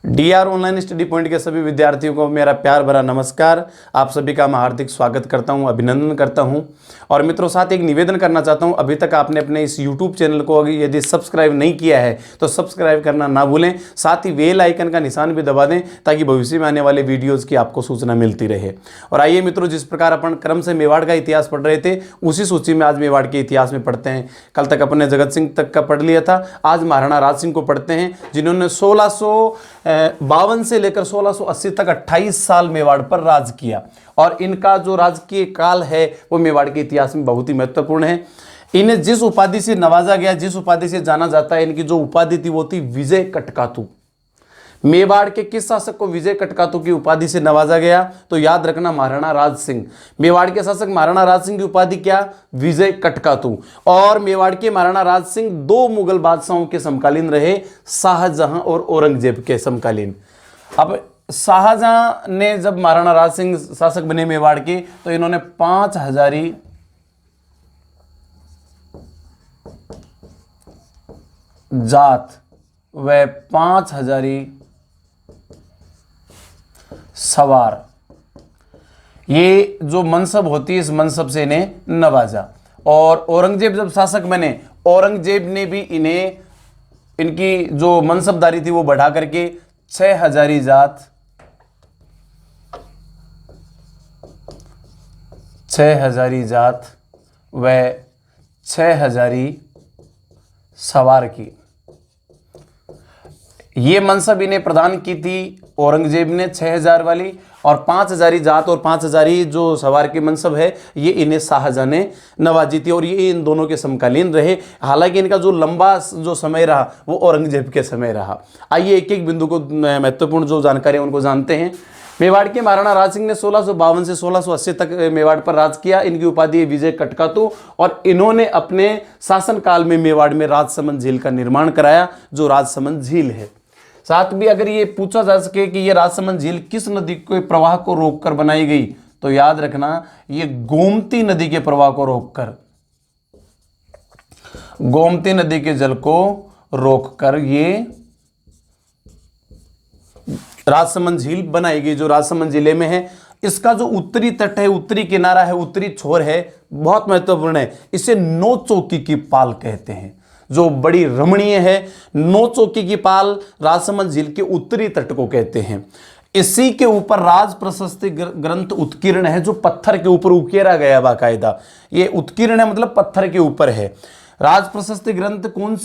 D R online study point के सभी विद्यार्थियों को मेरा प्यार भरा नमस्कार। आप सभी का मैं हार्दिक स्वागत करता हूं, अभिनंदन करता हूं। और मित्रों, साथ एक निवेदन करना चाहता हूं, अभी तक आपने अपने इस यूट्यूब चैनल को यदि सब्सक्राइब नहीं किया है तो सब्सक्राइब करना ना भूलें। साथ ही बेल आइकन का निशान भी दबा दें ताकि भविष्य में आने वाले वीडियोज़ की आपको सूचना मिलती रहे। और आइए मित्रों, जिस प्रकार अपन क्रम से मेवाड़ का इतिहास पढ़ रहे थे उसी सूची में आज मेवाड़ के इतिहास में पढ़ते हैं। कल तक अपन ने जगत सिंह तक का पढ़ लिया था, आज महाराणा राज सिंह को पढ़ते हैं, जिन्होंने 1652 से लेकर 1680 तक 28 साल मेवाड़ पर राज किया। और इनका जो राजकीय काल है वो मेवाड़ के इतिहास में बहुत ही महत्वपूर्ण है। इन्हें जिस उपाधि से नवाजा गया, जिस उपाधि से जाना जाता है, इनकी जो उपाधि थी वो थी विजय कटकातु। मेवाड़ के किस शासक को विजय कटकातु की उपाधि से नवाजा गया? तो याद रखना, महाराणा राज सिंह। मेवाड़ के शासक महाराणा राज सिंह की उपाधि क्या? विजय कटकातु। और मेवाड़ के महाराणा राज सिंह दो मुगल बादशाहों के समकालीन रहे, शाहजहां और औरंगजेब के समकालीन। अब शाहजहां ने जब महाराणा राज सिंह शासक बने मेवाड़ के, तो इन्होंने 5000 जात व 5000 सवार, ये जो मनसब होती है, इस मनसब से इन्हें नवाजा। और औरंगजेब जब शासक बने, औरंगजेब ने भी इन्हें, इनकी जो मनसबदारी थी वो बढ़ा करके 6000 जात, 6000 जात व 6000 सवार की, ये मनसब इन्हें प्रदान की थी औरंगजेब ने 6000 वाली। और 5000 जात और 5000 जो सवार की मनसब है, ये इन्हें शाहजहां ने नवाजी थी। और ये इन दोनों के समकालीन रहे। हालांकि इनका जो लंबा जो समय रहा वो औरंगजेब के समय रहा। आइए एक एक बिंदु को, महत्वपूर्ण जो जानकारी है उनको जानते हैं। मेवाड़ के महाराणा राज सिंह ने 1652 से 1680 तक मेवाड़ पर राज किया। इनकी उपाधि है विजय कटकातु। और इन्होंने अपने शासनकाल में मेवाड़ में राजसमंद झील का निर्माण कराया, जो राजसमंद झील है। साथ भी अगर ये पूछा जा सके कि ये राजसमंद झील किस नदी के प्रवाह को रोककर बनाई गई, तो याद रखना, ये गोमती नदी के प्रवाह को रोककर, गोमती नदी के जल को रोककर ये राजसमंद झील बनाई गई, जो राजसमंद जिले में है। इसका जो उत्तरी तट है, उत्तरी किनारा है, उत्तरी छोर है, बहुत महत्वपूर्ण है। इसे नौ चौकी की पाल कहते हैं, जो बड़ी रमणीय है। नौ चौकी की पाल राजसमंद झील के उत्तरी तट को कहते हैं। इसी के ऊपर राज प्रशस्ति ग्रंथ उत्कीर्ण है, जो पत्थर के ऊपर उकेरा गया बाकायदा। ये उत्कीर्ण है मतलब पत्थर के ऊपर है। राज प्रशस्ति ग्रंथ कौन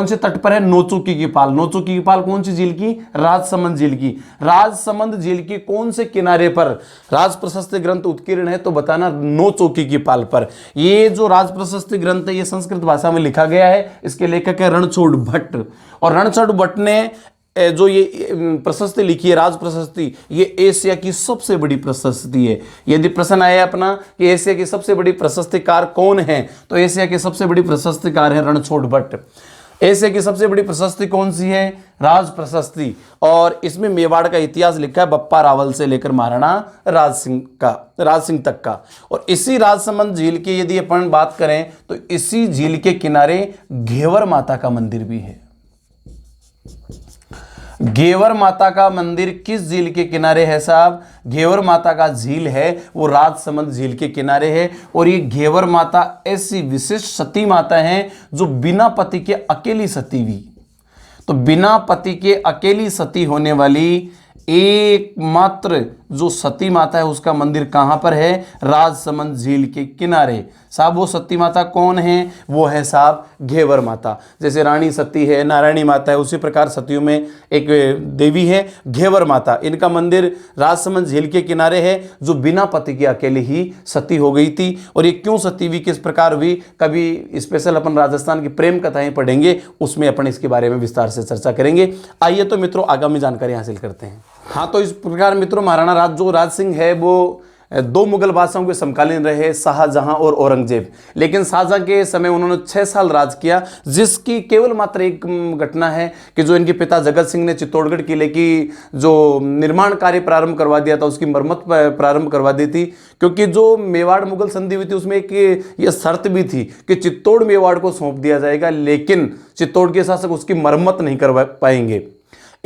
से तट पर है? नौचौकी की पाल। नौचौकी की पाल कौन सी झील की? राजसमंद झील की। राजसमंद झील की कौन से किनारे पर राज प्रशस्ति ग्रंथ उत्कीर्ण है? तो बताना, नौचौकी की पाल पर। ये जो राज प्रशस्ति ग्रंथ है ये संस्कृत भाषा में लिखा गया है। इसके लेखक है रणछोड़ भट्ट। और रणछोड़ भट्ट ने जो ये प्रशस्ति लिखी है, राज प्रशस्ति, ये एशिया की सबसे बड़ी प्रशस्ति है। यदि प्रश्न आया अपना कि एशिया की सबसे बड़ी प्रशस्तिकार कौन है, तो एशिया की सबसे बड़ी प्रशस्तिकार है रणछोड़ भट्ट। एशिया की सबसे बड़ी प्रशस्ति कौन सी है? राज प्रशस्ति। और इसमें मेवाड़ का इतिहास लिखा है बप्पा रावल से लेकर महाराणा राज सिंह तक का। और इसी राजसमंद झील की यदि अपन बात करें तो इसी झील के किनारे घेवर माता का मंदिर भी है। घेवर माता का मंदिर किस झील के किनारे है साहब? घेवर माता का झील है वो राजसमंद झील के किनारे है। और ये घेवर माता ऐसी विशिष्ट सती माता है जो बिना पति के अकेली सती हुई। तो बिना पति के अकेली सती होने वाली एकमात्र जो सती माता है उसका मंदिर कहां पर है? राजसमंद झील के किनारे। साहब वो सती माता कौन है? वो है साहब घेवर माता। जैसे रानी सती है, नारायणी माता है, उसी प्रकार सतियों में एक देवी है घेवर माता। इनका मंदिर राजसमंद झील के किनारे है, जो बिना पति के अकेले ही सती हो गई थी। और ये क्यों सती हुई, किस प्रकार हुई, कभी स्पेशल अपन राजस्थान की प्रेम कथाएं पढ़ेंगे, उसमें अपन इसके बारे में विस्तार से चर्चा करेंगे। आइए तो मित्रों आगामी जानकारी हासिल करते हैं। हाँ, तो इस प्रकार मित्रों महाराणा राज सिंह है वो दो मुगल बादशाहों के समकालीन रहे, शाहजहां और औरंगजेब। लेकिन शाहजहां के समय उन्होंने 6 साल राज किया, जिसकी केवल मात्र एक घटना है कि जो इनके पिता जगत सिंह ने चित्तौड़गढ़ किले की जो निर्माण कार्य प्रारंभ करवा दिया था, उसकी मरम्मत प्रारंभ करवा दी थी। क्योंकि जो मेवाड़ मुगल संधि हुई थी उसमें एक ये शर्त भी थी कि चित्तौड़ मेवाड़ को सौंप दिया जाएगा, लेकिन चित्तौड़ के शासक उसकी मरम्मत नहीं करवा पाएंगे।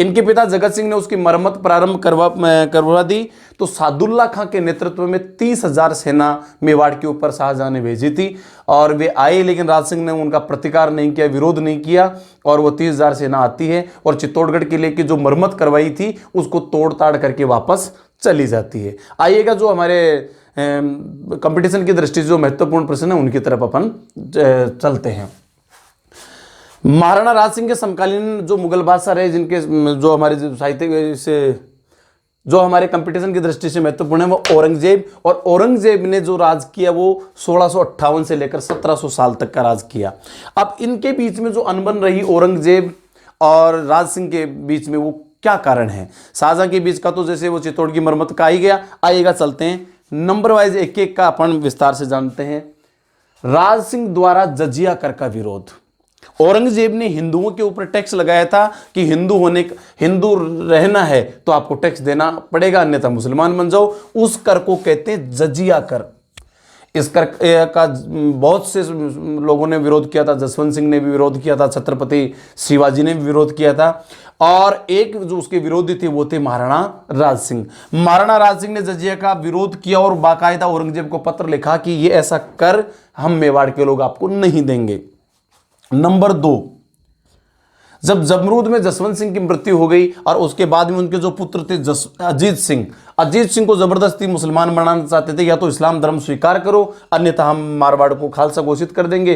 इनके पिता जगत सिंह ने उसकी मरम्मत प्रारंभ करवा दी। तो सादुल्ला खां के नेतृत्व में 30,000 सेना मेवाड़ के ऊपर शाहजहां ने भेजी थी और वे आए, लेकिन राज सिंह ने उनका प्रतिकार नहीं किया, विरोध नहीं किया और वो 30,000 सेना आती है और चित्तौड़गढ़ किले की जो मरम्मत करवाई थी उसको तोड़ ताड़ करके वापस चली जाती है। आइएगा जो हमारे कंपटीशन की दृष्टि से जो महत्वपूर्ण प्रश्न है उनकी तरफ अपन चलते हैं। महाराणा राज सिंह के समकालीन जो मुगल बादशाह रहे, जिनके जो हमारे साहित्य से जो हमारे कंपटीशन की दृष्टि से महत्वपूर्ण है वो औरंगजेब, और औरंगजेब ने जो राज किया वो 1658 से लेकर 1700 साल तक का राज किया। अब इनके बीच में जो अनबन रही औरंगजेब और राज सिंह के बीच में, वो क्या कारण है? शाहजहां के बीच का तो जैसे वो चित्तौड़ की मरम्मत का ही गया, आइएगा चलते हैं नंबर वाइज एक एक का अपन विस्तार से जानते हैं। राज सिंह द्वारा जजिया कर का विरोध। औरंगजेब ने हिंदुओं के ऊपर टैक्स लगाया था कि हिंदू रहना है तो आपको टैक्स देना पड़ेगा, अन्यथा मुसलमान बन जाओ। उस कर को कहते हैं जजिया कर। इस कर का बहुत से लोगों ने विरोध किया था, जसवंत सिंह ने भी विरोध किया था, छत्रपति शिवाजी ने भी विरोध किया था, और एक जो उसके विरोधी थे वो थे महाराणा राज सिंह। महाराणा राज सिंह ने जजिया का विरोध किया और बाकायदा औरंगजेब को पत्र लिखा कि ये ऐसा कर हम मेवाड़ के लोग आपको नहीं देंगे। नंबर 2, जब जमरूद में जसवंत सिंह की मृत्यु हो गई और उसके बाद में उनके जो पुत्र थे अजीत सिंह को जबरदस्ती मुसलमान बनाना चाहते थे, या तो इस्लाम धर्म स्वीकार करो अन्यथा हम मारवाड़ को खालसा घोषित कर देंगे।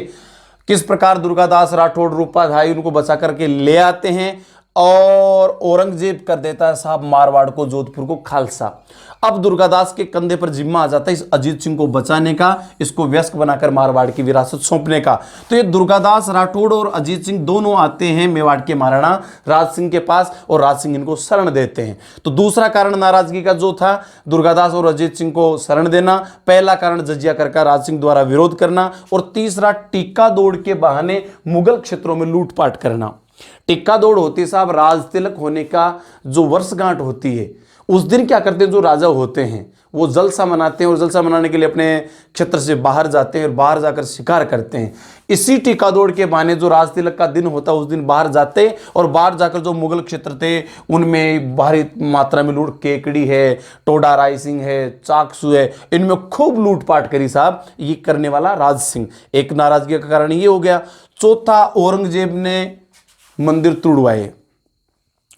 किस प्रकार दुर्गादास राठौड़ रूपाधाई उनको बचा करके ले आते हैं और औरंगजेब कर देता है साहब मारवाड़ को, जोधपुर को खालसा। अब दुर्गादास के कंधे पर जिम्मा आ जाता है इस अजीत सिंह को बचाने का, इसको वयस्क बनाकर मारवाड़ की विरासत सौंपने का। तो ये दुर्गादास राठौड़ और अजीत सिंह दोनों आते हैं मेवाड़ के महाराणा राज सिंह के पास और राज सिंह इनको शरण देते हैं। तो दूसरा कारण नाराजगी का जो था दुर्गादास और अजीत सिंह को शरण देना, पहला कारण जजिया कर का राज सिंह द्वारा विरोध करना, और तीसरा टिक्का दौड़ के बहाने मुगल क्षेत्रों में लूटपाट करना। टिक्का दौड़ होती साहब राज तिलक होने का जो वर्षगांठ होती है, उस दिन क्या करते हैं जो राजा होते हैं वो जलसा मनाते हैं और जलसा मनाने के लिए अपने क्षेत्र से बाहर जाते हैं और बाहर जाकर शिकार करते हैं। इसी टिक्का दौड़ के बहाने जो राज तिलक का दिन होता है उस दिन बाहर जाते और बाहर जाकर जो मुगल क्षेत्र थे उनमें भारी मात्रा में लूट, केकड़ी है, टोडा राय सिंह है, चाकसू है, इनमें खूब लूटपाट करी साहब ये करने वाला राज सिंह। एक नाराजगी का कारण ये हो गया। चौथा, औरंगजेब ने मंदिर तोड़वाए।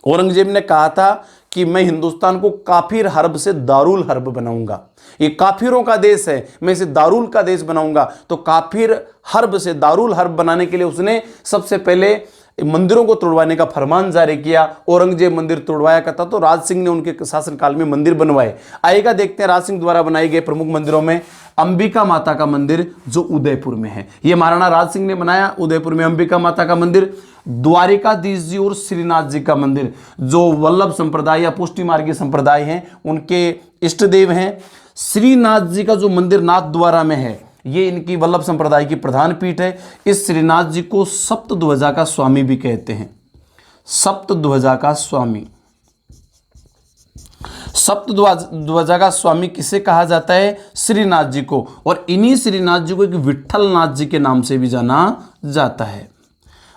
औरंगजेब ने कहा था कि मैं हिंदुस्तान को काफिर हर्ब से दारुल हर्ब बनाऊंगा, ये काफिरों का देश है, मैं इसे दारुल का देश बनाऊंगा। तो काफिर हर्ब से दारुल हर्ब बनाने के लिए उसने सबसे पहले मंदिरों को तोड़वाने का फरमान जारी किया। औरंगजेब मंदिर तोड़वाया करता तो राज सिंह ने उनके शासनकाल में मंदिर बनवाए। आएगा देखते हैं राज सिंह द्वारा बनाए गए प्रमुख मंदिरों में अंबिका माता का मंदिर जो उदयपुर में है, ये महाराणा राज सिंह ने बनाया। उदयपुर में अंबिका माता का मंदिर, द्वारिकाधीश जी और श्रीनाथ जी का मंदिर जो वल्लभ संप्रदाय या पुष्टि मार्गी संप्रदाय हैं उनके इष्ट देव हैं। श्रीनाथ जी का जो मंदिर नाथ द्वारा में है ये इनकी वल्लभ संप्रदाय की प्रधान पीठ है। इस श्रीनाथ जी को सप्तध्वजा का स्वामी भी कहते हैं। सप्तध्वजा का स्वामी, सप्तध्वजा का स्वामी किसे कहा जाता है? श्रीनाथ जी को। और इन्हीं श्रीनाथ जी को एक विट्ठल नाथ जी के नाम से भी जाना जाता है।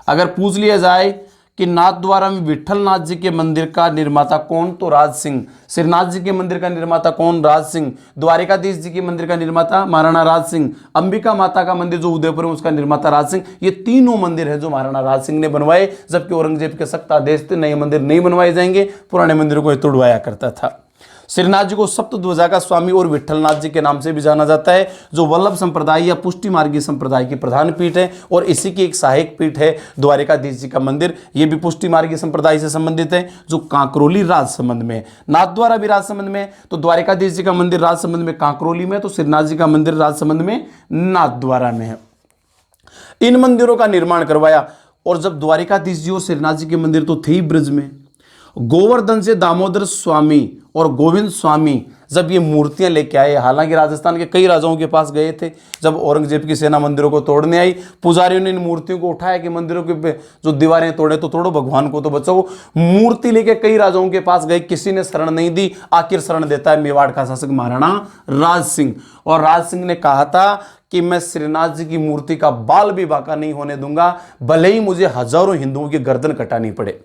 अगर पूछ लिया जाए कि नाथ द्वारा में विट्ठल नाथ जी के मंदिर का निर्माता कौन, तो राज सिंह। श्रीनाथ जी के मंदिर का निर्माता कौन? राज सिंह। द्वारिकाधीश जी के मंदिर का निर्माता महाराणा राज सिंह। अंबिका माता का मंदिर जो उदयपुर में उसका निर्माता राज सिंह। ये तीनों मंदिर है जो महाराणा राज सिंह ने बनवाए, जबकि औरंगजेब के सख्त आदेश थे नए मंदिर नहीं बनवाए जाएंगे, पुराने मंदिरों को तोड़वाया करता था। श्रीनाथ जी को सप्तध्वजा का स्वामी और विट्ठलनाथ जी के नाम से भी जाना जाता है, जो वल्लभ संप्रदाय या पुष्टि मार्गी संप्रदाय की प्रधान पीठ है। और इसी की एक सहायक पीठ है द्वारिकाधीश जी का मंदिर, ये भी पुष्टि मार्गी संप्रदाय से संबंधित है, जो कांकरोली राजसमंद में। नाथ द्वारा भी राजसमंद में, तो द्वारिकाधीश जी का मंदिर राजसमंद में कांकरोली में, तो श्रीनाथ जी का मंदिर राजसमंद में नाथ द्वारा में है। इन मंदिरों का निर्माण करवाया। और जब द्वारिकाधीश जी और श्रीनाथ जी के मंदिर तो थे ही ब्रज में, गोवर्धन से दामोदर स्वामी और गोविंद स्वामी जब ये मूर्तियां लेके आए, हालांकि राजस्थान के कई राजाओं के पास गए थे, जब औरंगजेब की सेना मंदिरों को तोड़ने आई, पुजारियों ने इन मूर्तियों को उठाया कि मंदिरों के जो दीवारें तोड़े तो तोड़ो, भगवान को तो बचाओ। मूर्ति लेके कई राजाओं के पास गए, किसी ने शरण नहीं दी। आखिर शरण देता है मेवाड़ का शासक महाराणा राज सिंह। और राज सिंह ने कहा था कि मैं श्रीनाथ जी की मूर्ति का बाल भी बांका नहीं होने दूंगा, भले ही मुझे हजारों हिंदुओं की गर्दन कटानी पड़े।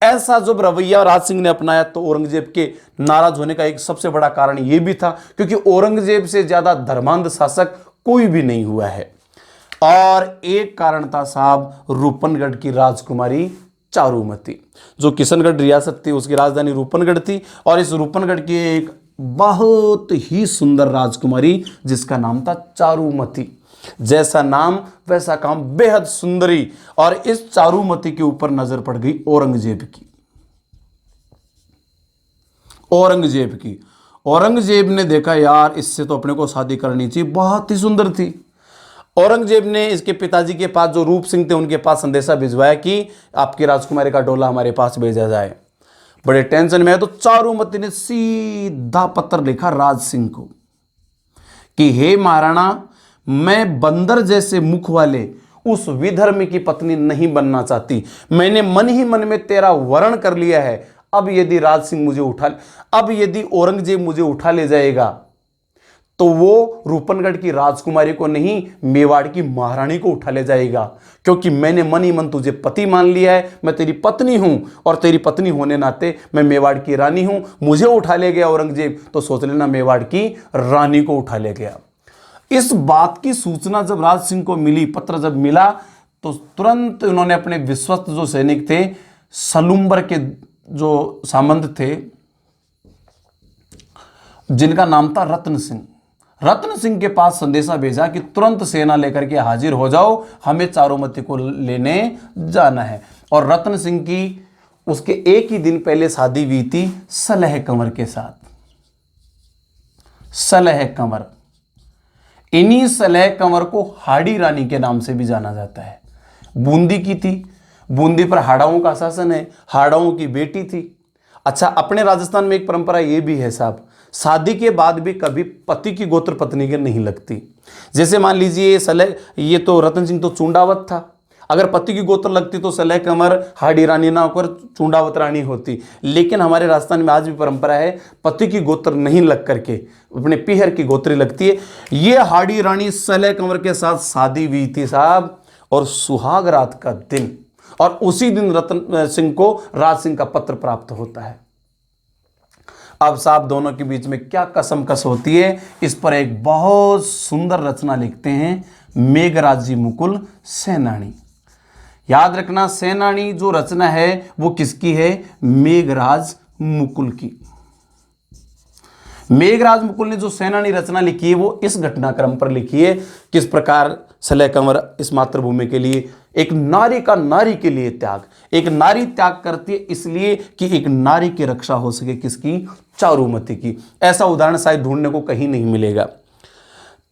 ऐसा जब रवैया राज सिंह ने अपनाया तो औरंगजेब के नाराज होने का एक सबसे बड़ा कारण यह भी था, क्योंकि औरंगजेब से ज्यादा धर्मांध शासक कोई भी नहीं हुआ है। और एक कारण था साहब रूपनगढ़ की राजकुमारी चारुमती। जो किशनगढ़ रियासत थी उसकी राजधानी रूपनगढ़ थी, और इस रूपनगढ़ की एक बहुत ही सुंदर राजकुमारी जिसका नाम था चारुमती। जैसा नाम वैसा काम, बेहद सुंदरी। और इस चारुमती के ऊपर नजर पड़ गई औरंगजेब की। औरंगजेब ने देखा यार इससे तो अपने को शादी करनी चाहिए, बहुत ही सुंदर थी। औरंगजेब ने इसके पिताजी के पास जो रूप सिंह थे उनके पास संदेशा भिजवाया कि आपकी राजकुमारी का डोला हमारे पास भेजा जाए। बड़े टेंशन में है तो चारुमती ने सीधा पत्र लिखा राज सिंह को कि हे महाराणा, मैं बंदर जैसे मुख वाले उस विधर्मी की पत्नी नहीं बनना चाहती। मैंने मन ही मन में तेरा वर्ण कर लिया है। अब यदि औरंगजेब मुझे उठा ले जाएगा तो वो रूपनगढ़ की राजकुमारी को नहीं, मेवाड़ की महारानी को उठा ले जाएगा, क्योंकि मैंने मन ही मन तुझे पति मान लिया है। मैं तेरी पत्नी हूं, और तेरी पत्नी होने नाते मैं मेवाड़ की रानी हूं। मुझे उठा ले गया औरंगजेब तो सोच लेना मेवाड़ की रानी को उठा ले गया। इस बात की सूचना जब राज सिंह को मिली, पत्र जब मिला, तो तुरंत उन्होंने अपने विश्वस्त जो सैनिक थे, सलुम्बर के जो सामंत थे जिनका नाम था रत्न सिंह के पास संदेशा भेजा कि तुरंत सेना लेकर के हाजिर हो जाओ, हमें चारुमती को लेने जाना है। और रत्न सिंह की उसके एक ही दिन पहले शादी हुई थी सलह कंवर के साथ। सलह कंवर, इन्हीं सलह कंवर को हाड़ी रानी के नाम से भी जाना जाता है। बूंदी की थी, बूंदी पर हाड़ाओं का शासन है, हाड़ाओं की बेटी थी। अच्छा, अपने राजस्थान में एक परंपरा यह भी है साहब, शादी के बाद भी कभी पति की गोत्र पत्नी के नहीं लगती। जैसे मान लीजिए ये तो रतन सिंह तो चुंडावत था, अगर पति की गोत्र लगती तो सलह कंवर हाड़ी रानी ना होकर चुंडावत रानी होती। लेकिन हमारे राजस्थान में आज भी परंपरा है, पति की गोत्र नहीं लग करके अपने पीहर की गोत्री लगती है। ये हाड़ी रानी सलह कंवर के साथ शादी हुई थी साहब, और सुहाग रात का दिन, और उसी दिन रतन सिंह को राज सिंह का पत्र प्राप्त होता है। अब साहब दोनों के बीच में क्या कसमकस होती है, इस पर एक बहुत सुंदर रचना लिखते हैं मेघराज जी मुकुल सेनानी। याद रखना, सेनानी जो रचना है वो किसकी है? मेघराज मुकुल की। मेघराज मुकुल ने जो सेनानी रचना लिखी है वो इस घटनाक्रम पर लिखी है, किस प्रकार सलह कंवर इस मातृभूमि के लिए, एक नारी का नारी के लिए त्याग, एक नारी त्याग करती है इसलिए कि एक नारी की रक्षा हो सके, किसकी? चारुमती की। ऐसा उदाहरण शायद ढूंढने को कहीं नहीं मिलेगा।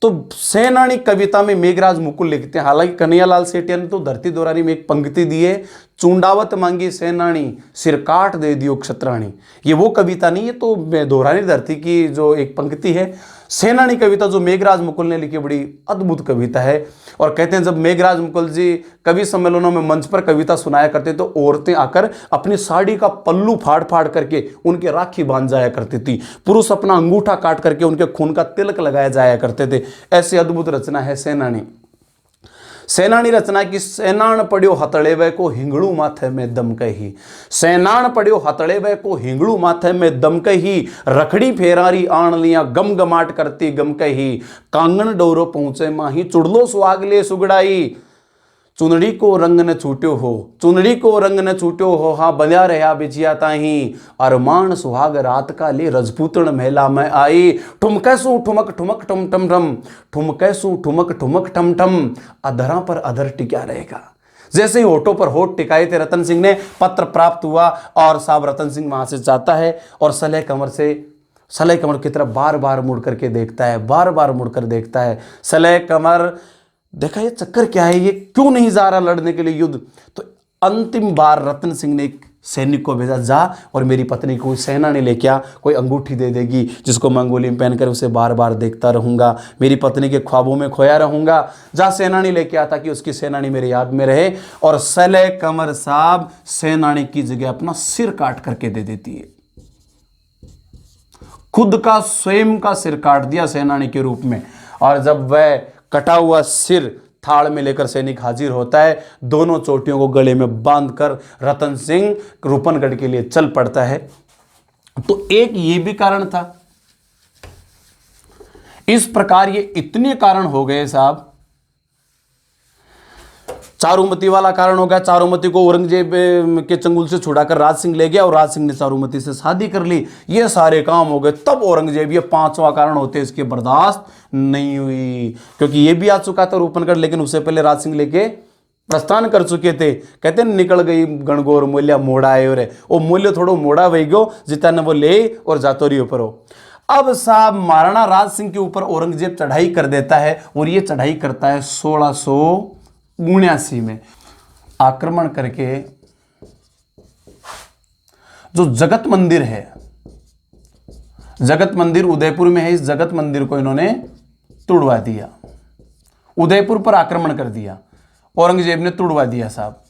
तो सेनानी कविता में मेघराज मुकुल लिखते हैं। हालांकि कन्हैयालाल सेठिया ने तो धरती दोरानी में एक पंक्ति दी है, चुंडावत मांगी सेनानी सिर काट दे दियो क्षत्राणी। ये वो कविता नहीं है, तो दोरानी धरती की जो एक पंक्ति है। सेनानी कविता जो मेघराज मुकुल ने लिखी बड़ी अद्भुत कविता है। और कहते हैं जब मेघराज मुकुल जी कवि सम्मेलनों में मंच पर कविता सुनाया करते तो औरतें आकर अपनी साड़ी का पल्लू फाड़ फाड़ करके उनके राखी बांध जाया करती थी, पुरुष अपना अंगूठा काट करके उनके खून का तिलक लगाया जाया करते थे। ऐसी अद्भुत रचना है सेनानी रचना की। सेनान पड़ियो हतड़े वे को हिंगड़ू माथे में दम कही, सेनान पड़ियो हतड़े वे को हिंगड़ू माथे में दम कही, रखड़ी फेरारी आन लिया गम गमाट करती गम कही, कांगन डोरो पहुंचे माही चुड़लो सुहागले सुगड़ाई, चुनड़ी को रंग न छूट्यो हो, चुनड़ी को रंग न छूट्यो हो, हाँ बंध्या रहा बिजिया ताही, अरमान सुहाग रात का ले रजपूतन महिला में आई, ठुमकैसू ठुमक ठुमक ठम ठम ठम, ठुमकैसू ठुमक ठुमक ठम ठम, अधरा पर अधर टिका रहेगा। जैसे ही होठों पर होठ टिकाए थे रतन सिंह ने, पत्र प्राप्त हुआ और साहब रतन सिंह वहां से जाता है और सलह कंवर की तरफ बार बार मुड़ करके देखता है, बार बार मुड़कर देखता है। सलह कंवर देखा ये चक्कर क्या है, ये क्यों नहीं जा रहा लड़ने के लिए युद्ध। तो अंतिम बार रतन सिंह ने एक सैनिक को भेजा, जा और मेरी पत्नी को सेना ने लेके आ, कोई अंगूठी दे देगी जिसको मैं अंगुली में पहनकर उसे बार बार देखता रहूंगा, मेरी पत्नी के ख्वाबों में खोया रहूंगा। जा सेनानी लेके आता कि उसकी सेनानी मेरे याद में रहे। और सलह कंवर साहब सेनानी की जगह अपना सिर काट करके दे देती है, खुद का स्वयं का सिर काट दिया सेनानी के रूप में। और जब वह कटा हुआ सिर थाल में लेकर सैनिक हाजिर होता है। दोनों चोटियों को गले में बांधकर रतन सिंह रूपनगढ़ के लिए चल पड़ता है। तो एक ये भी कारण था। इस प्रकार ये इतने कारण हो गए साहब। चारुमती वाला कारण हो गया, चारुमती को औरंगजेब के चंगुल से छुड़ाकर राज सिंह ले गया और राज सिंह ने चारुमती से शादी कर ली। ये सारे काम हो गए, तब औरंगजेब, ये पांचवा कारण होते इसके बर्दाश्त नहीं हुई, क्योंकि ये भी आ चुका था रूपनगढ़, लेकिन उससे पहले राज सिंह लेके प्रस्थान कर चुके थे। कहते निकल गई गणगौर मूल्य मोड़ा है, और वो मूल्य थोड़ा मोड़ा वही गो जितना न वो ले और जातोरी ऊपर हो। अब साहब महाराणा राज सिंह के ऊपर औरंगजेब चढ़ाई कर देता है, और ये चढ़ाई करता है 1679 में, आक्रमण करके जो जगत मंदिर है, जगत मंदिर उदयपुर में है, इस जगत मंदिर को इन्होंने तोड़वा दिया। उदयपुर पर आक्रमण कर दिया, औरंगजेब ने तोड़वा दिया साहब।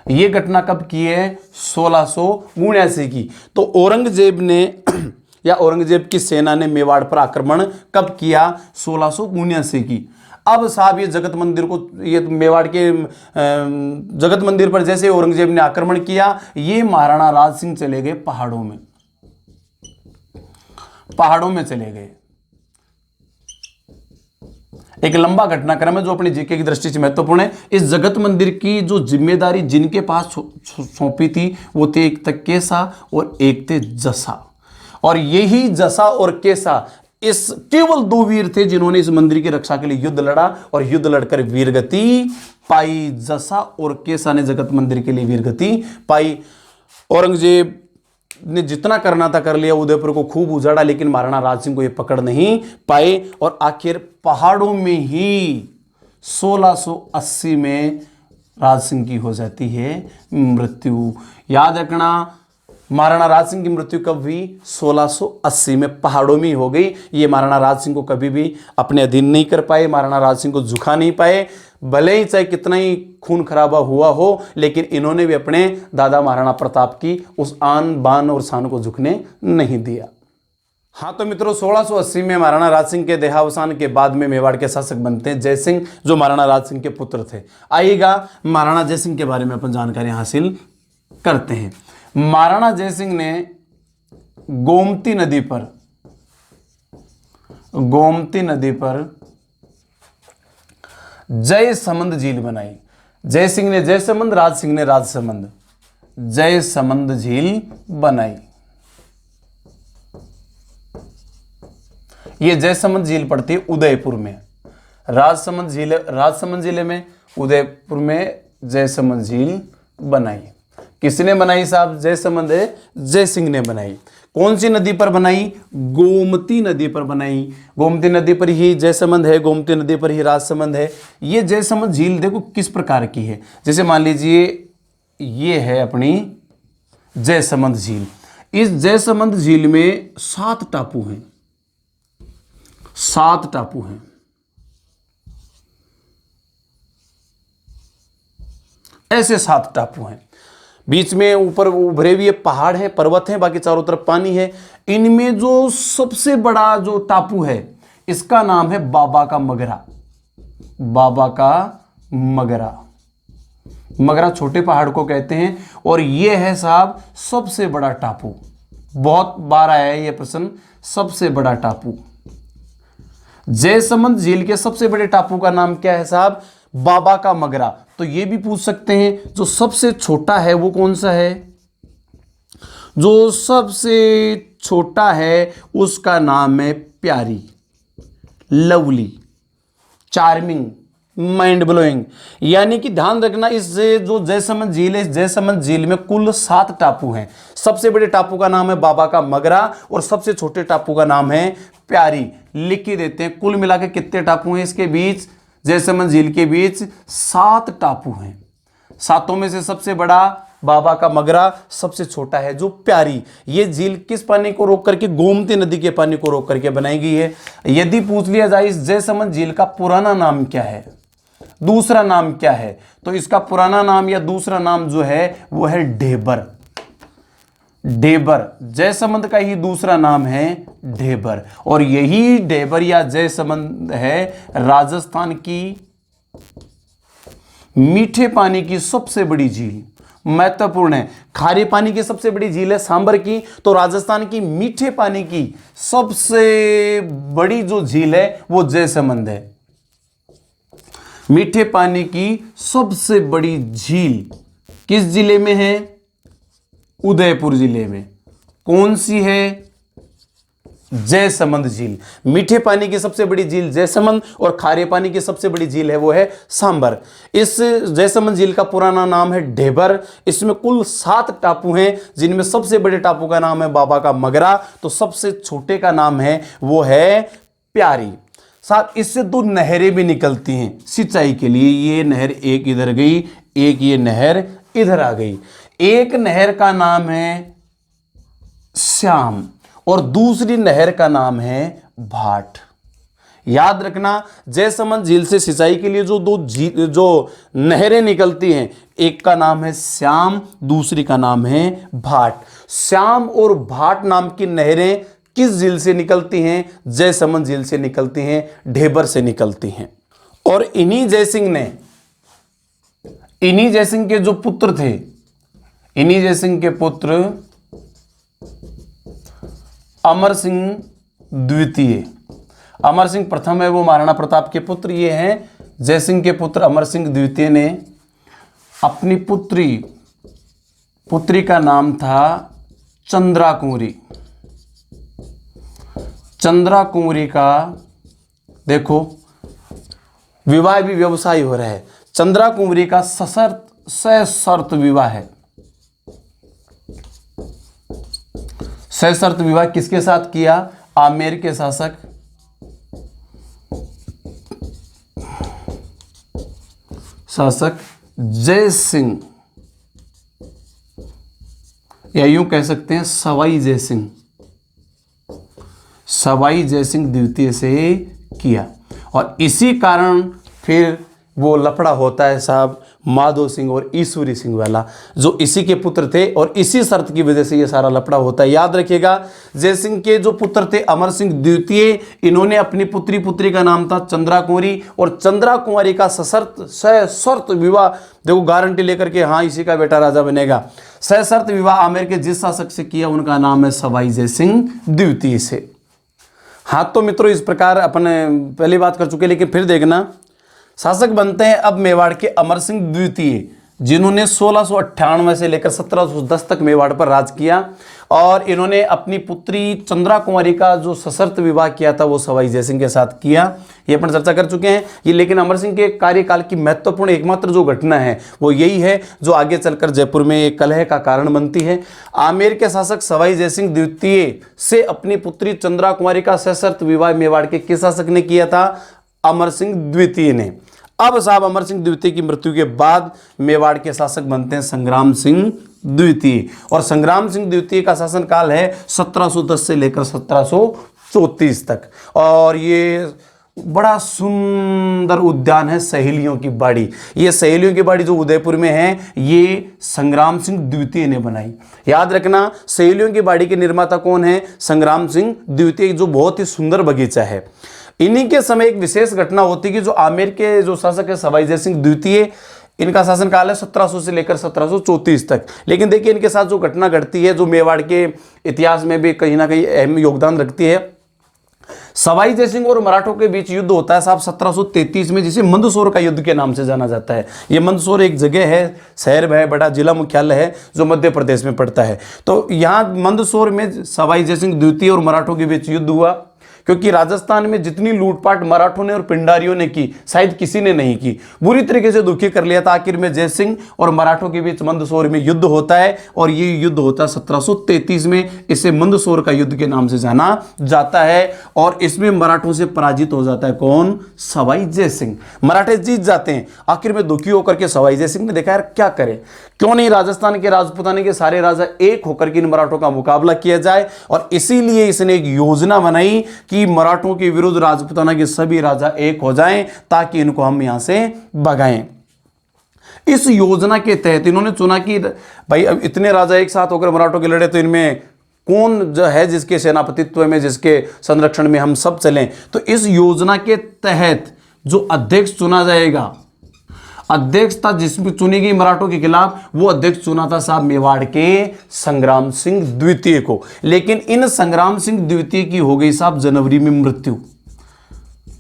यह घटना कब की है? 1679 की। तो औरंगजेब ने या औरंगजेब की सेना ने मेवाड़ पर आक्रमण कब किया? 1679 की। अब साहब ये जगत मंदिर को, ये मेवाड़ के जगत मंदिर पर जैसे औरंगजेब ने आक्रमण किया, ये महाराणा राज सिंह चले गए पहाड़ों में, पहाड़ों में चले गए। एक लंबा घटनाक्रम है जो अपनी जीके की दृष्टि से महत्वपूर्ण है। इस जगत मंदिर की जो जिम्मेदारी जिनके पास सौंपी थी वो थे एक थे केसा और एक थे जसा, और यही जसा और केसा इस केवल दो वीर थे जिन्होंने इस मंदिर की रक्षा के लिए युद्ध लड़ा, और युद्ध लड़कर वीरगति पाई। जसा और केसा ने जगत मंदिर के लिए वीरगति पाई। औरंगजेब ने जितना करना था कर लिया, उदयपुर को खूब उजाड़ा, लेकिन महाराणा राज सिंह को ये पकड़ नहीं पाए, और आखिर पहाड़ों में ही 1680 में राज सिंह की हो जाती है मृत्यु। याद रखना, महाराणा राज सिंह की मृत्यु कब हुई? 1680 में, पहाड़ों में हो गई। ये महाराणा राज सिंह को कभी भी अपने अधीन नहीं कर पाए, महाराणा राज सिंह को झुका नहीं पाए, भले ही चाहे कितना ही खून खराबा हुआ हो, लेकिन इन्होंने भी अपने दादा महाराणा प्रताप की उस आन बान और शान को झुकने नहीं दिया। हाँ तो मित्रों, 1680 में महाराणा राज सिंह के देहावसान के बाद में मेवाड़ के शासक बनते हैं जयसिंह, जो महाराणा राज सिंह के पुत्र थे। आइएगा महाराणा जयसिंह के बारे में अपन जानकारी हासिल करते हैं। महाराणा जयसिंह ने गोमती नदी पर जयसमंद झील बनाई। जयसिंह ने जयसमंद, राज सिंह ने राजसमंद, जयसमंद झील बनाई। यह जयसमंद झील पड़ती है उदयपुर में, राजसमंद झील राजसमंद जिले में, उदयपुर में जयसमंद झील बनाई। किसने बनाई साहब? जयसमंद जयसिंह ने बनाई। कौन सी नदी पर बनाई? गोमती नदी पर बनाई। गोमती नदी पर ही जयसमंद है, गोमती नदी पर ही राजसमंद है। ये जयसमंद झील देखो किस प्रकार की है। जैसे मान लीजिए ये है अपनी जयसमंद झील। इस जयसमंद झील में 7 टापू हैं, 7 टापू हैं। ऐसे 7 टापू हैं। बीच में ऊपर उभरे हुए पहाड़ हैं, पर्वत हैं, बाकी चारों तरफ पानी है। इनमें जो सबसे बड़ा जो टापू है इसका नाम है बाबा का मगरा। बाबा का मगरा, मगरा छोटे पहाड़ को कहते हैं, और यह है साहब सबसे बड़ा टापू। बहुत बार आया है यह प्रश्न, सबसे बड़ा टापू। जयसमंद झील के सबसे बड़े टापू का नाम क्या है साहब? बाबा का मगरा। तो यह भी पूछ सकते हैं जो सबसे छोटा है वो कौन सा है? जो सबसे छोटा है उसका नाम है प्यारी, लवली, चार्मिंग, माइंड ब्लोइंग। यानी कि ध्यान रखना, इस जो जयसमंद झील है, इस जयसमंद झील में कुल 7 टापू हैं। सबसे बड़े टापू का नाम है बाबा का मगरा और सबसे छोटे टापू का नाम है प्यारी। लिख के देते हैं कुल मिलाकर कितने टापू हैं इसके बीच, जयसमंद झील के बीच 7 टापू हैं। 7 में से सबसे बड़ा बाबा का मगरा, सबसे छोटा है जो प्यारी। ये झील किस पानी को रोक करके? गोमती नदी के पानी को रोक करके बनाई गई है। यदि पूछ लिया जाए इस जयसमंद झील का पुराना नाम क्या है, दूसरा नाम क्या है, तो इसका पुराना नाम या दूसरा नाम जो है वो है ढेबर। ढेबर जयसमंद का ही दूसरा नाम है ढेबर, और यही ढेबर या जयसमंद है राजस्थान की मीठे पानी की सबसे बड़ी झील महत्वपूर्ण है। खारे पानी की सबसे बड़ी झील है सांबर की, तो राजस्थान की मीठे पानी की सबसे बड़ी जो झील है वो जयसमंद है। मीठे पानी की सबसे बड़ी झील किस जिले में है? उदयपुर जिले में। कौन सी है? जयसमंद झील। मीठे पानी की सबसे बड़ी झील जयसमंद और खारे पानी की सबसे बड़ी झील है वो है सांबर। इस जयसमंद झील का पुराना नाम है ढेबर। इसमें कुल 7 टापू हैं, जिनमें सबसे बड़े टापू का नाम है बाबा का मगरा, तो सबसे छोटे का नाम है वो है प्यारी। साथ इससे 2 नहरें भी निकलती हैं सिंचाई के लिए। ये नहर एक इधर गई, एक ये नहर इधर आ गई। एक नहर का नाम है श्याम और दूसरी नहर का नाम है भाट। याद रखना, जयसमंद झील से सिंचाई के लिए जो नहरें निकलती हैं, एक का नाम है श्याम, दूसरी का नाम है भाट। श्याम और भाट नाम की नहरें किस झील से निकलती हैं? जयसमंद झील से निकलती हैं, ढेबर से निकलती हैं। और इन्हीं जयसिंह के जो पुत्र थे, इन्हीं जयसिंह के पुत्र अमर सिंह द्वितीय, अमर सिंह प्रथम है वो महाराणा प्रताप के पुत्र, ये हैं जयसिंह के पुत्र अमर सिंह द्वितीय ने अपनी पुत्री का नाम था चंद्रा कुंवरी। चंद्रा कुंवरी का देखो विवाह भी व्यवसाय हो रहा है। चंद्रा कुंवरी का सशर्त विवाह है। सशर्त विवाह किसके साथ किया? आमेर के शासक जय सिंह, या यूं कह सकते हैं सवाई जयसिंह द्वितीय से किया। और इसी कारण फिर वो लफड़ा होता है साहब माधो सिंह और ईश्वरी सिंह वाला, जो इसी के पुत्र थे, और इसी शर्त की वजह से ये सारा लफड़ा होता है। याद रखिएगा, जयसिंह के जो पुत्र थे अमर सिंह द्वितीय, इन्होंने अपनी पुत्री का नाम था चंद्रा कुंवरी, और चंद्रा कुंवरी का सशर्त विवाह, देखो गारंटी लेकर के, हाँ इसी का बेटा राजा बनेगा, सशर्त विवाह आमेर के जिस शासक से किया उनका नाम है सवाई जयसिंह द्वितीय से। हाँ तो मित्रों, इस प्रकार अपन पहली बात कर चुके, लेकिन फिर देखना, शासक बनते हैं अब मेवाड़ के अमर सिंह द्वितीय, जिन्होंने 1698 से लेकर 1710 तक मेवाड़ पर राज किया। और इन्होंने अपनी पुत्री चंद्रा कुंवरी का जो सशर्त विवाह किया था वो सवाई जयसिंह के साथ किया, ये अपन चर्चा कर चुके हैं ये। लेकिन अमर सिंह के कार्यकाल की महत्वपूर्ण एकमात्र जो घटना है वो यही है, जो आगे चलकर जयपुर में एक कलह का कारण बनती है। आमेर के शासक सवाई जयसिंह द्वितीय से अपनी पुत्री चंद्रा कुंवरी का सशर्त विवाह मेवाड़ के किस शासक ने किया था? अमर सिंह द्वितीय ने। अब साहब अमर सिंह द्वितीय की मृत्यु के बाद मेवाड़ के शासक बनते हैं संग्राम सिंह द्वितीय, और संग्राम सिंह द्वितीय का शासनकाल है 1710 से लेकर 1734 तक। और ये बड़ा सुंदर उद्यान है सहेलियों की बाड़ी। ये सहेलियों की बाड़ी जो उदयपुर में है, ये संग्राम सिंह द्वितीय ने बनाई। याद रखना, सहेलियों की बाड़ी के निर्माता कौन है? संग्राम सिंह द्वितीय, जो बहुत ही सुंदर बगीचा है। इन्हीं के समय एक विशेष घटना होती है कि जो आमेर के जो शासक है सवाई जयसिंह द्वितीय, इनका शासनकाल है 1700 से लेकर 1734 तक। लेकिन देखिए इनके साथ जो घटना घटती है, जो मेवाड़ के इतिहास में भी कहीं ना कहीं अहम योगदान रखती है। सवाई जयसिंह और मराठों के बीच युद्ध होता है साहब 1733 में, जिसे मंदसौर का युद्ध के नाम से जाना जाता है। ये मंदसौर एक जगह है, शहर है, बड़ा जिला मुख्यालय है, जो मध्य प्रदेश में पड़ता है। तो यहाँ मंदसौर में सवाई जयसिंह द्वितीय और मराठों के बीच युद्ध हुआ, क्योंकि राजस्थान में जितनी लूटपाट मराठों ने और पिंडारियों ने की, शायद किसी ने नहीं की। बुरी तरीके से दुखी कर लिया था। आखिर में जयसिंह और मराठों के बीच मंदसौर में युद्ध होता है, और ये युद्ध होता है 1733 में। इसे मंदसौर का युद्ध के नाम से जाना जाता है, और इसमें मराठों से पराजित हो जाता है कौन? सवाई जयसिंह। मराठे जीत जाते हैं। आखिर में दुखी होकर के सवाई जयसिंह ने देखा यार क्या करें, क्यों नहीं राजस्थान के राजपूताने के सारे राजा एक होकर के इन मराठों का मुकाबला किया जाए। और इसीलिए इसने एक योजना बनाई कि मराठों के विरुद्ध राजपूताना के सभी राजा एक हो जाएं, ताकि इनको हम यहां से भगाएं। इस योजना के तहत इन्होंने चुना कि भाई अब इतने राजा एक साथ होकर मराठों के लड़े, तो इनमें कौन जो है जिसके सेनापतित्व में, जिसके संरक्षण में हम सब चलें। तो इस योजना के तहत जो अध्यक्ष चुना जाएगा, अध्यक्षता जिसमें चुनी गई मराठों के खिलाफ, वो अध्यक्ष चुना था साहब मेवाड़ के संग्राम सिंह द्वितीय को। लेकिन इन संग्राम सिंह द्वितीय की हो गई साहब जनवरी में मृत्यु,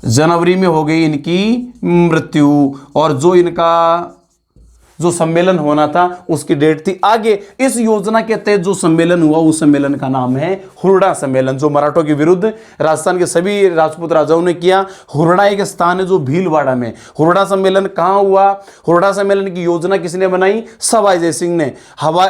जनवरी में हो गई इनकी मृत्यु। और जो इनका जो सम्मेलन होना था उसकी डेट थी आगे। इस योजना के तहत जो सम्मेलन हुआ उस सम्मेलन का नाम है हुरडा सम्मेलन, जो मराठों के विरुद्ध राजस्थान के सभी राजपूत राजाओं ने किया। हुरडा एक स्थान है जो भीलवाड़ा में। हुरडा सम्मेलन कहाँ हुआ? हुरडा सम्मेलन की योजना किसने बनाई? सवाई जय सिंह ने।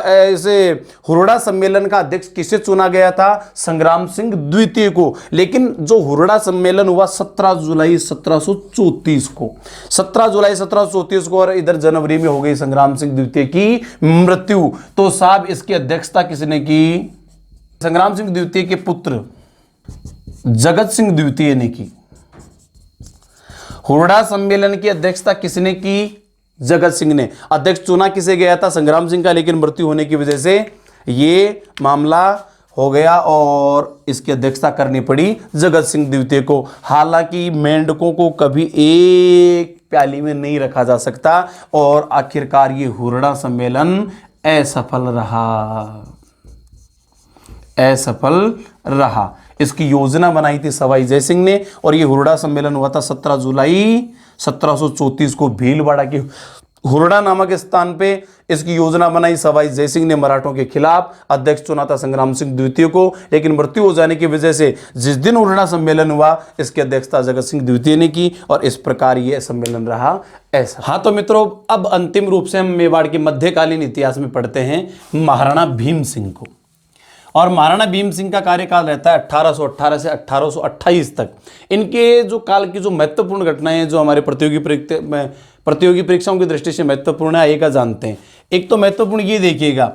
ऐसे हुरडा सम्मेलन का अध्यक्ष किसे चुना गया था? संग्राम सिंह द्वितीय को। लेकिन जो हुरडा सम्मेलन हुआ 17 जुलाई 1734 को, 17 जुलाई 1734 को, और इधर जनवरी में हो गई संग्राम सिंह द्वितीय की मृत्यु। तो साहब इसकी अध्यक्षता किसने की? संग्राम सिंह द्वितीय के पुत्र जगत सिंह द्वितीय ने की। हुरडा सम्मेलन की अध्यक्षता किसने की? जगत सिंह ने। अध्यक्ष चुना किसे गया था? संग्राम सिंह का, लेकिन मृत्यु होने की वजह से ये मामला हो गया और इसकी अध्यक्षता करनी पड़ी जगत सिंह द्वितीय को। हालांकि मेंढकों को कभी एक प्याली में नहीं रखा जा सकता और आखिरकार ये हुरडा सम्मेलन असफल रहा, असफल रहा। इसकी योजना बनाई थी सवाई जय सिंह ने और ये हुरडा सम्मेलन हुआ था 17 जुलाई 1734 को भीलवाड़ा के हुरडा नामक स्थान पे। इसकी योजना बनाई सवाई जय सिंह ने मराठों के खिलाफ। अध्यक्ष चुना था संग्राम सिंह द्वितीय को, लेकिन मृत्यु हो जाने की वजह से जिस दिन हुरडा सम्मेलन हुआ इसकी अध्यक्षता जगत सिंह द्वितीय ने की और इस प्रकार यह सम्मेलन रहा ऐसा। हाँ तो मित्रों, अब अंतिम रूप से हम मेवाड़ के मध्यकालीन इतिहास में पढ़ते हैं महाराणा भीम सिंह को। और महाराणा भीम सिंह का कार्यकाल रहता है 1818 से 1828 तक। इनके जो काल की जो महत्वपूर्ण घटनाएं हैं जो हमारे प्रतियोगी परीक्षाओं की दृष्टि से महत्वपूर्ण है, आएगा जानते हैं। एक तो महत्वपूर्ण ये देखिएगा,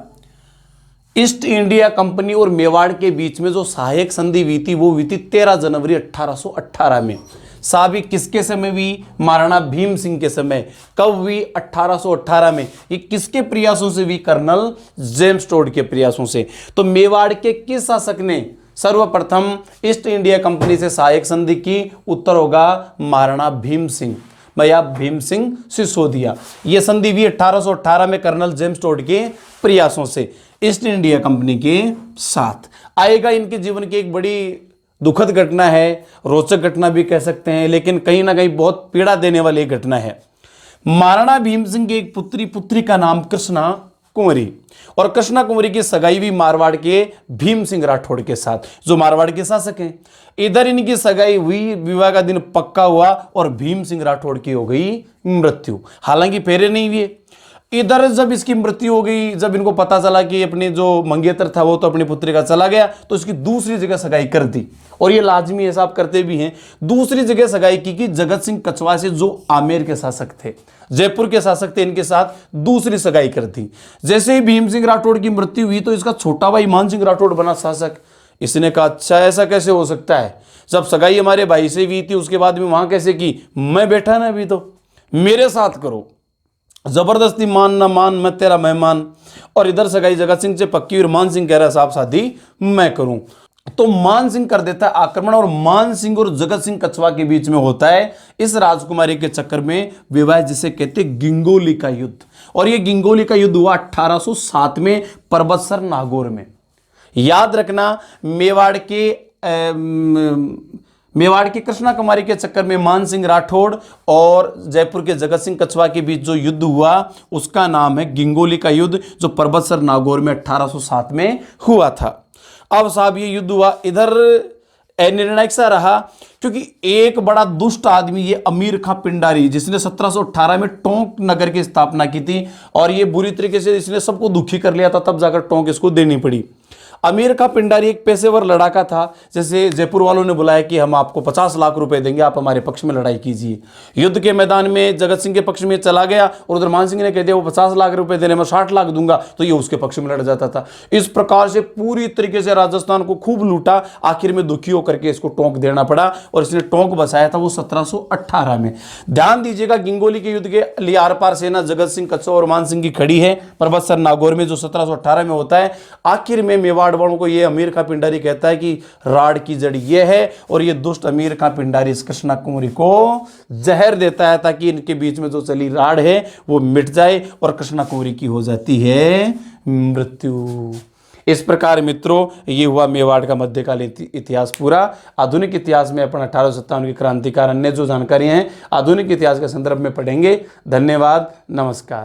ईस्ट इंडिया कंपनी और मेवाड़ के बीच में जो सहायक संधि हुई थी वो हुई थी 13 जनवरी 1818 में। साहब किसके समय हुई? महाराणा भीम सिंह के समय। कब हुई? 1818 में। ये किसके प्रयासों से हुई? कर्नल जेम्स टोड के प्रयासों से। तो मेवाड़ के किस शासक ने सर्वप्रथम ईस्ट इंडिया कंपनी से सहायक संधि की? उत्तर होगा महाराणा भीम सिंह, भैया भीम सिंह सिसोदिया। यह संधि हुई 1818 में कर्नल जेम्स टोड के प्रयासों से ईस्ट इंडिया कंपनी के साथ। आएगा इनके जीवन की एक बड़ी दुखद घटना है, रोचक घटना भी कह सकते हैं, लेकिन कहीं ना कहीं बहुत पीड़ा देने वाली एक घटना है। महाराणा भीम सिंह की एक पुत्री का नाम कृष्णा कुंवरी, और कृष्णा कुंवरी की सगाई भी मारवाड़ के भीम सिंह राठौड़ के साथ, जो मारवाड़ के शासक हैं। इधर इनकी सगाई हुई, विवाह का दिन पक्का हुआ और भीम सिंह राठौड़ की हो गई मृत्यु। हालांकि फेरे नहीं हुए। इधर जब इसकी मृत्यु हो गई, जब इनको पता चला कि अपने जो मंगेतर था वो तो अपनी पुत्री का चला गया, तो इसकी दूसरी जगह सगाई कर दी। और ये लाजमी है, साहब करते भी हैं। दूसरी जगह सगाई की जगत सिंह कछवा से, जो आमेर के शासक थे, जयपुर के शासक थे, इनके साथ दूसरी सगाई कर दी। जैसे ही भीम सिंह राठौड़ की मृत्यु हुई तो इसका छोटा भाई मान सिंह राठौड़ बना शासक। इसने कहा अच्छा ऐसा कैसे हो सकता है, जब सगाई हमारे भाई से हुई थी उसके बाद में वहां कैसे की? मैं बैठा ना अभी, तो मेरे साथ करो, जबरदस्ती मान ना मान, मैं तेरा मेहमान। और इधर सगाई जगत सिंह से पक्की और मान सिंह कह रहा है साहब शादी मैं करूं। तो मान सिंह कर देता है आक्रमण और मान सिंह और जगत सिंह कछवा के बीच में होता है इस राजकुमारी के चक्कर में विवाह, जिसे कहते गिंगोली का युद्ध। और यह गिंगोली का युद्ध हुआ 1807 में परबतसर नागौर में। याद रखना, मेवाड़ की कृष्णा कुमारी के चक्कर में मान सिंह राठौड़ और जयपुर के जगत सिंह कछवा के बीच जो युद्ध हुआ उसका नाम है गिंगोली का युद्ध, जो परबतसर नागौर में 1807 में हुआ था। अब साहब ये युद्ध हुआ, इधर निर्णायक सा रहा क्योंकि एक बड़ा दुष्ट आदमी, ये अमीर खां पिंडारी, जिसने 1718 में टोंक नगर की स्थापना की थी और ये बुरी तरीके से इसने सबको दुखी कर लिया था, तब जाकर टोंक इसको देनी पड़ी। अमीर खां पिंडारी एक पेशेवर लड़ाका था। जैसे जयपुर वालों ने बुलाया कि हम आपको 50 लाख रुपए देंगे, आप हमारे पक्ष में लड़ाई कीजिए। युद्ध के मैदान में जगत सिंह के पक्ष में चला गया और उधर मान सिंह ने कह दिया वो 50 लाख रुपए देने में 60 लाख दूंगा, तो ये उसके पक्ष में लड़ जाता था। इस प्रकार से पूरी तरीके से राजस्थान को खूब लूटा, आखिर में दुखी होकर के इसको टोंक देना पड़ा और इसने टोंक बसाया था वो 1718 में। ध्यान दीजिएगा, गिंगोली के युद्ध के लिए आर पार सेना जगत सिंह कछवा और मान सिंह की खड़ी है परबतसर नागौर में, जो 1718 में होता है। आखिर में मेवाड़ राड वालों को ये अमीर खां पिंडारी कहता है कि राड की जड़ ये है, और ये दुष्ट अमीर खां पिंडारी इस कृष्णा कुंवरी को जहर देता है ताकि इनके बीच में जो चली राड है वो मिट जाए और कृष्णा कुंवरी की हो जाती है मृत्यु। इस प्रकार मित्रों ये हुआ मेवाड़ का मध्यकालीन इतिहास पूरा। आधुनिक इतिहास में अपन 1857 की क्रांतिकार अन्य जो जानकारियां हैं आधुनिक इतिहास के संदर्भ में पढ़ेंगे। धन्यवाद, नमस्कार।